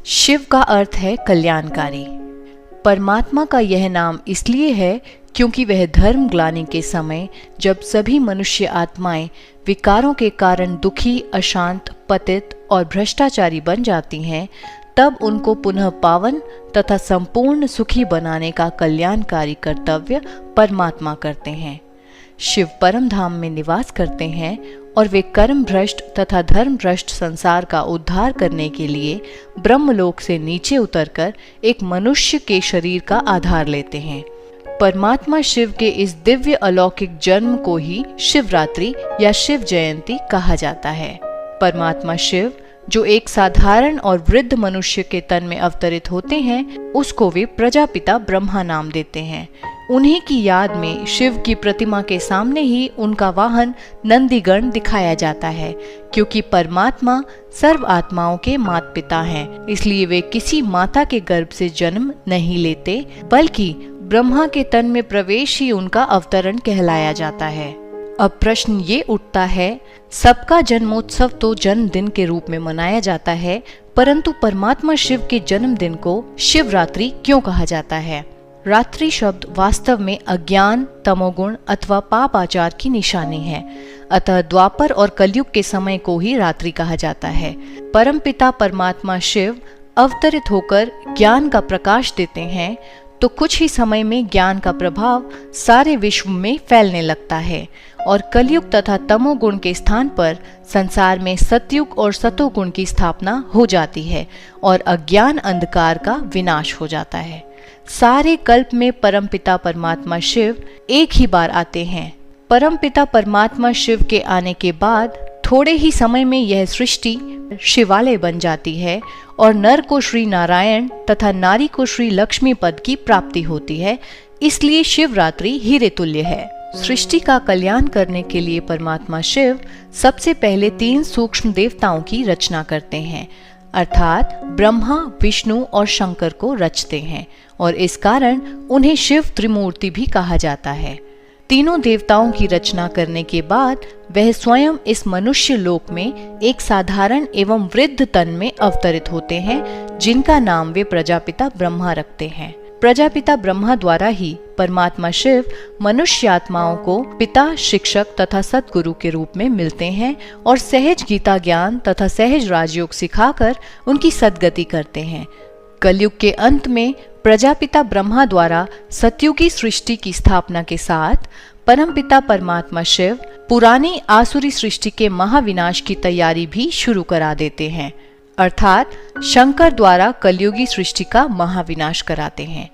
शिव का अर्थ है कल्याणकारी। परमात्मा का यह नाम इसलिए है क्योंकि वह धर्म ग्लानि के समय जब सभी मनुष्य आत्माएं विकारों के कारण दुखी, अशांत, पतित और भ्रष्टाचारी बन जाती हैं, तब उनको पुनः पावन तथा संपूर्ण सुखी बनाने का कल्याणकारी कर्तव्य परमात्मा करते हैं। शिव परम धाम में निवास करते हैं और वे कर्म भ्रष्ट तथा धर्म भ्रष्ट संसार का उद्धार करने के लिए ब्रह्मलोक से नीचे उतरकर एक मनुष्य के शरीर का आधार लेते हैं। परमात्मा शिव के इस दिव्य अलौकिक जन्म को ही शिवरात्रि या शिव जयंती कहा जाता है। परमात्मा शिव जो एक साधारण और वृद्ध मनुष्य के तन में अवतरित होते हैं, उसको वे प्रजापिता ब्रह्मा नाम देते हैं। उन्हीं की याद में शिव की प्रतिमा के सामने ही उनका वाहन नंदीगण दिखाया जाता है, क्योंकि परमात्मा सर्व आत्माओं के माता पिता हैं। इसलिए वे किसी माता के गर्भ से जन्म नहीं लेते, बल्कि ब्रह्मा के तन में प्रवेश ही उनका अवतरण कहलाया जाता है। अब प्रश्न ये उठता है, सबका जन्मोत्सव तो जन्मदिन के रूप में मनाया जाता है, परंतु परमात्मा शिव के जन्मदिन को शिवरात्रि क्यों कहा जाता है? रात्रि शब्द वास्तव में अज्ञान, तमोगुण अथवा पाप आचार की निशानी है। अतः द्वापर और कलयुग के समय को ही रात्रि कहा जाता है। परमपिता परमात्मा शिव अवतरित होकर ज्ञान का प्रकाश देते हैं, तो कुछ ही समय में ज्ञान का प्रभाव सारे विश्व में फैलने लगता है और कलयुग तथा तमोगुण के स्थान पर संसार में सतयुग और सतोगुण की स्थापना हो जाती है और अज्ञान अंधकार का विनाश हो जाता है। सारे कल्प में परमपिता परमात्मा शिव एक ही बार आते हैं। परमपिता परमात्मा शिव के आने के बाद थोड़े ही समय में यह सृष्टि शिवालय बन जाती है और नर को श्री नारायण तथा नारी को श्री लक्ष्मी पद की प्राप्ति होती है। इसलिए शिवरात्रि हीरे तुल्य है। सृष्टि का कल्याण करने के लिए परमात्मा शिव सबसे पहले 3 सूक्ष्म देवताओं की रचना करते हैं, अर्थात ब्रह्मा, विष्णु और शंकर को रचते हैं और इस कारण उन्हें शिव त्रिमूर्ति भी कहा जाता है। तीनों देवताओं की रचना करने के बाद वह स्वयं इस मनुष्य लोक में एक साधारण एवं वृद्ध तन में अवतरित होते हैं, जिनका नाम वे प्रजापिता ब्रह्मा रखते हैं। प्रजापिता ब्रह्मा द्वारा ही परमात्मा शिव मनुष्य आत्माओं को पिता, शिक्षक तथा सद्गुरु के रूप में मिलते हैं और सहज गीता ज्ञान तथा सहज राजयोग सिखाकर उनकी सद्गति करते हैं। कलयुग के अंत में प्रजापिता ब्रह्मा द्वारा सतयुगी सृष्टि की स्थापना के साथ परमपिता परमात्मा शिव पुरानी आसुरी सृष्टि के महाविनाश की तैयारी भी शुरू करा देते हैं, अर्थात शंकर द्वारा कलयुगी सृष्टि का महाविनाश कराते हैं।